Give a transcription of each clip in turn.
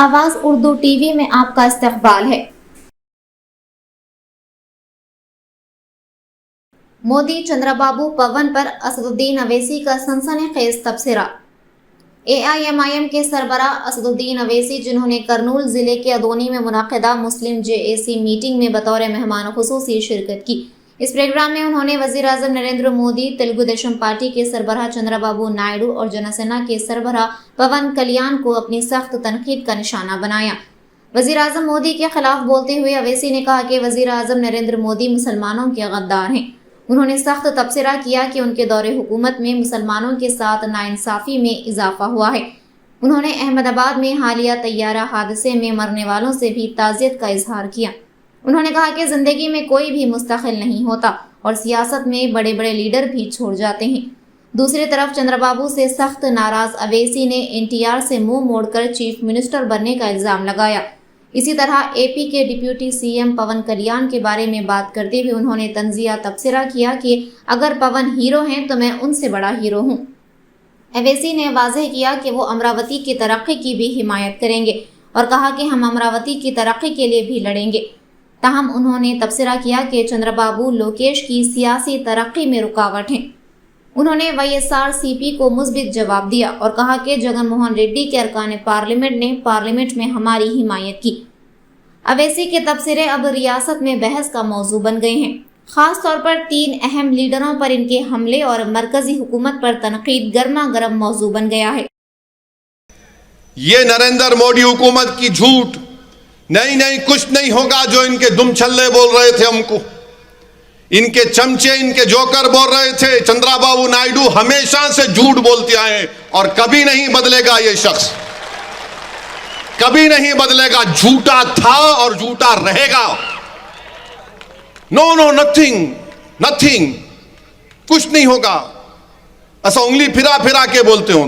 आवाज उर्दू टीवी में आपका इस्तकबाल है। मोदी चंद्रबाबू पवन पर असदुद्दीन अवैसी का सनसनीखेज तबसरा। AIMIM के सरबराह असदुद्दीन अवैसी, जिन्होंने करनूल जिले के अदोनी में मुनक़िदा मुस्लिम JAC मीटिंग में बतौर मेहमान खुसूसी शिरकत की। इस प्रोग्राम में उन्होंने वज़ीर आज़म नरेंद्र मोदी, तेलुगु देशम पार्टी के सरबराह चंद्रबाबू नायडू और जनसेना के सरबराह पवन कल्याण को अपनी सख्त तनकीद का निशाना बनाया। वज़ीर आज़म मोदी के खिलाफ बोलते हुए अवैसी ने कहा कि वज़ीर आज़म नरेंद्र मोदी मुसलमानों के गद्दार हैं। उन्होंने सख्त तबसरा किया कि उनके दौरे हुकूमत में मुसलमानों के साथ नाइंसाफ़ी में इजाफा हुआ है। उन्होंने अहमदाबाद में हालिया तैयारा हादसे में मरने वालों से भी ताज़ियत का इजहार किया। उन्होंने कहा कि ज़िंदगी में कोई भी मुस्तकिल नहीं होता और सियासत में बड़े बड़े लीडर भी छोड़ जाते हैं। दूसरी तरफ चंद्रबाबू से सख्त नाराज़ अवैसी ने NTR से मुंह मोड़कर चीफ मिनिस्टर बनने का इल्ज़ाम लगाया। इसी तरह AP के डिप्टी CM पवन कल्याण के बारे में बात करते हुए उन्होंने तंज़िया तबसरा किया कि अगर पवन हीरो हैं तो मैं उनसे बड़ा हीरो हूँ। अवैसी ने वाज़ेह किया कि वो अमरावती की तरक्की की भी हिमायत करेंगे और कहा कि हम अमरावती की तरक्की के लिए भी लड़ेंगे। ताहम उन्होंने तबसरा किया कि चंद्रबाबू लोकेश की सियासी तरक्की में रुकावट हैं। उन्होंने YSRCP को मुस्बित जवाब दिया और कहा कि जगन मोहन रेड्डी के अरकान पार्लियामेंट ने पार्लियामेंट में हमारी हिमायत की। अवैसी के तबसरे अब रियासत में बहस का मौजू बन गए हैं। खास तौर पर 3 अहम लीडरों पर इनके हमले और मरकजी हुकूमत पर तनकीद गर्मा गर्म मौजू बन गया है। ये नरेंद्र मोदी हुकूमत की झूठ, नहीं कुछ नहीं होगा जो इनके दुम छल्ले बोल रहे थे हमको, इनके चमचे, इनके जोकर बोल रहे थे। चंद्रबाबू नायडू हमेशा से झूठ बोलते आए और कभी नहीं बदलेगा। ये शख्स कभी नहीं बदलेगा, झूठा था और झूठा रहेगा। नो नथिंग, कुछ नहीं होगा। ऐसा उंगली फिरा फिरा के बोलते हो।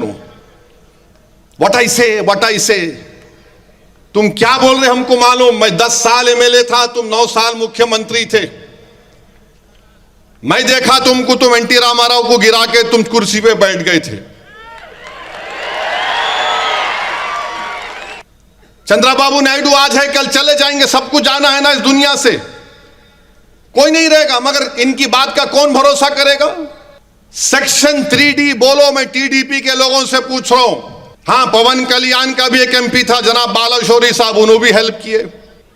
व्हाट आई से तुम क्या बोल रहे हमको मालूम। मैं 10 साल MLA था, तुम 9 साल मुख्यमंत्री थे। मैं देखा तुमको, तुम NT रामाराव को गिरा के तुम कुर्सी पे बैठ गए थे। चंद्रबाबू नायडू आज है कल चले जाएंगे, सबको जाना है ना इस दुनिया से, कोई नहीं रहेगा। मगर इनकी बात का कौन भरोसा करेगा। सेक्शन 3D बोलो, मैं TDP के लोगों से पूछ रहा हूं। हाँ, पवन कल्याण का भी एक MP था जनाब बालाशोरी साहब, उन्होंने भी हेल्प किए।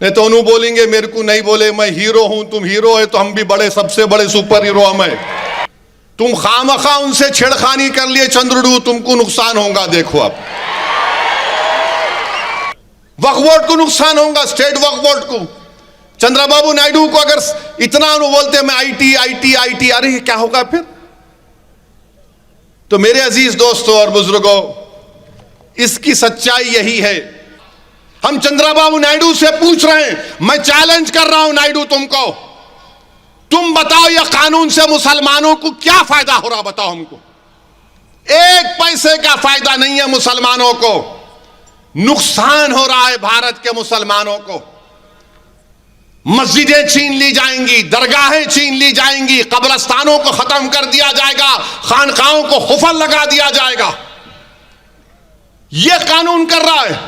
नहीं तो उन्होंने बोलेंगे मेरे को नहीं बोले, मैं हीरो हूं, तुम हीरो है तो हम भी बड़े, सबसे बड़े सुपर हीरो हम है। तुम खामखा उनसे छेड़खानी कर लिए चंद्रडू, तुमको नुकसान होगा। देखो अब वक्फ बोर्ड को नुकसान होगा, स्टेट वक्फ बोर्ड को। चंद्रबाबू नायडू को अगर इतना बोलते मैं IT, अरे क्या होगा फिर। तो मेरे अजीज दोस्तों और बुजुर्गों, इसकी सच्चाई यही है। हम चंद्रबाबू नायडू से पूछ रहे हैं, मैं चैलेंज कर रहा हूं नायडू तुमको, तुम बताओ यह कानून से मुसलमानों को क्या फायदा हो रहा, बताओ हमको। 1 पैसे का फायदा नहीं है मुसलमानों को, नुकसान हो रहा है भारत के मुसलमानों को। मस्जिदें छीन ली जाएंगी, दरगाहें छीन ली जाएंगी, कब्रिस्तानों को खत्म कर दिया जाएगा, खानकाहों को खुफल लगा दिया जाएगा। यह कानून कर रहा है।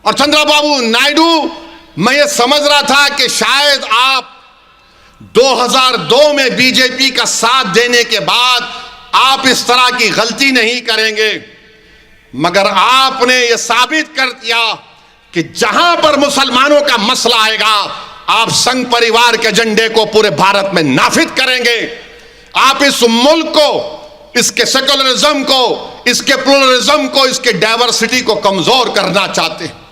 और चंद्रबाबू नायडू, मैं ये समझ रहा था कि शायद आप 2002 में BJP का साथ देने के बाद आप इस तरह की गलती नहीं करेंगे, मगर आपने ये साबित कर दिया कि जहां पर मुसलमानों का मसला आएगा, आप संघ परिवार के झंडे को पूरे भारत में नाफिज करेंगे। आप इस मुल्क को, इसके सेकुलरिज्म को, इसके प्लुरलिज्म को, इसके डाइवर्सिटी को कमजोर करना चाहते हैं।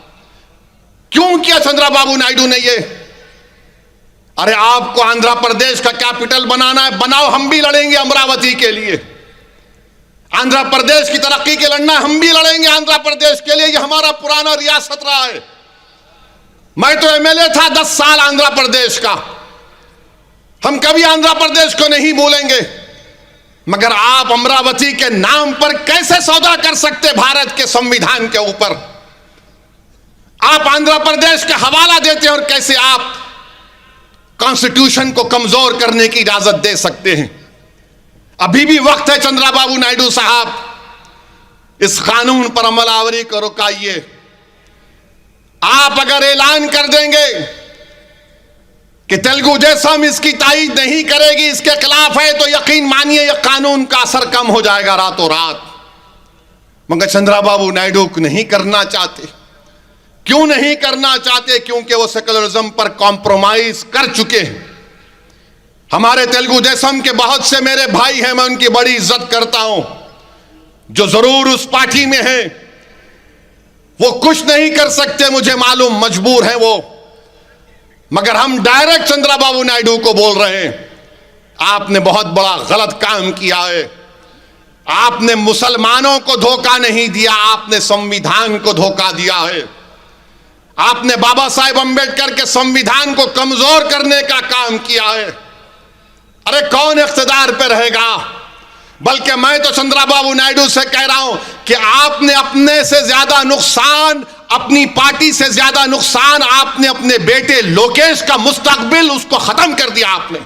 क्यों किया चंद्रबाबू नायडू ने ये। अरे आपको आंध्र प्रदेश का कैपिटल बनाना है, बनाओ, हम भी लड़ेंगे अमरावती के लिए। आंध्र प्रदेश की तरक्की के लड़ना है, हम भी लड़ेंगे आंध्र प्रदेश के लिए। ये हमारा पुराना रियासत रहा है। मैं तो MLA था 10 साल आंध्र प्रदेश का, हम कभी आंध्र प्रदेश को नहीं भूलेंगे। मगर आप अमरावती के नाम पर कैसे सौदा कर सकते भारत के संविधान के ऊपर। आप आंध्र प्रदेश का हवाला देते हैं और कैसे आप कॉन्स्टिट्यूशन को कमजोर करने की इजाजत दे सकते हैं। अभी भी वक्त है चंद्रबाबू नायडू साहब, इस कानून पर अमलावरी को रुकाइए। आप अगर ऐलान कर देंगे कि तेलुगु देशम इसकी तायीद नहीं करेगी, इसके खिलाफ है, तो यकीन मानिए यह कानून का असर कम हो जाएगा रातों रात। मगर चंद्रबाबू नायडू नहीं करना चाहते। क्यों नहीं करना चाहते? क्योंकि वो सेकुलरिज्म पर कॉम्प्रोमाइज कर चुके हैं। हमारे तेलुगु देशम के बहुत से मेरे भाई हैं, मैं उनकी बड़ी इज्जत करता हूं, जो जरूर उस पार्टी में हैं। वो कुछ नहीं कर सकते, मुझे मालूम, मजबूर हैं वो। मगर हम डायरेक्ट चंद्रबाबू नायडू को बोल रहे हैं, आपने बहुत बड़ा गलत काम किया है। आपने मुसलमानों को धोखा नहीं दिया, आपने संविधान को धोखा दिया है। आपने बाबा साहेब अंबेडकर के संविधान को कमजोर करने का काम किया है। अरे कौन इख्तिदार पे रहेगा? बल्कि मैं तो चंद्रबाबू नायडू से कह रहा हूं कि आपने अपने से ज्यादा नुकसान, अपनी पार्टी से ज्यादा नुकसान आपने अपने बेटे लोकेश का मुस्तकबिल उसको खत्म कर दिया आपने।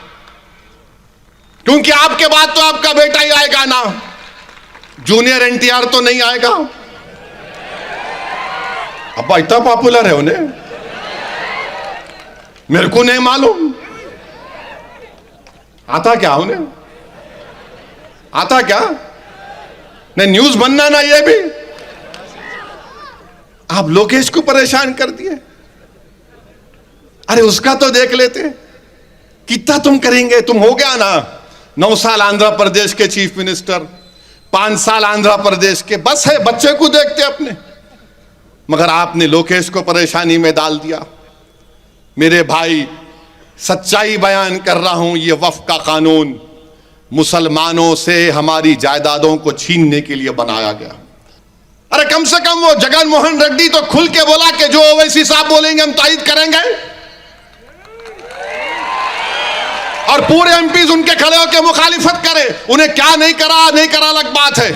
क्योंकि आपके बाद तो आपका बेटा ही आएगा ना, जूनियर एनटीआर तो नहीं आएगा। अब्बा इतना पॉपुलर है उन्हें, मेरे को नहीं मालूम। आता क्या उन्हें? आता क्या? नहीं न्यूज बनना ना, ये भी आप लोकेश को परेशान कर दिए। अरे उसका तो देख लेते, कितना तुम करेंगे? तुम हो गया ना 9 साल आंध्र प्रदेश के चीफ मिनिस्टर, 5 साल आंध्र प्रदेश के, बस है, बच्चे को देखते अपने। मगर आपने लोकेश को परेशानी में डाल दिया। मेरे भाई, सच्चाई बयान कर रहा हूं, यह वक्फ का कानून मुसलमानों से हमारी जायदादों को छीनने के लिए बनाया गया। अरे कम से कम वो जगन मोहन रेड्डी तो खुल के बोला कि जो ओवैसी साहब बोलेंगे हम तायद करेंगे, और पूरे एमपीज उनके खड़े होकर मुखालिफत करे। उन्हें क्या नहीं करा अलग बात है,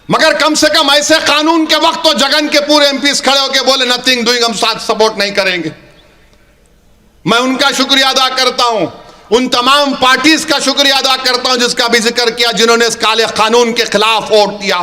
मगर कम से कम ऐसे कानून के वक्त तो जगन के पूरे एमपीज खड़े होकर बोले नथिंग डूइंग, हम साथ सपोर्ट नहीं करेंगे। मैं उनका शुक्रिया अदा करता हूं, उन तमाम पार्टीज का शुक्रिया अदा करता हूं जिसका भी जिक्र किया, जिन्होंने इस काले कानून के खिलाफ वोट दिया।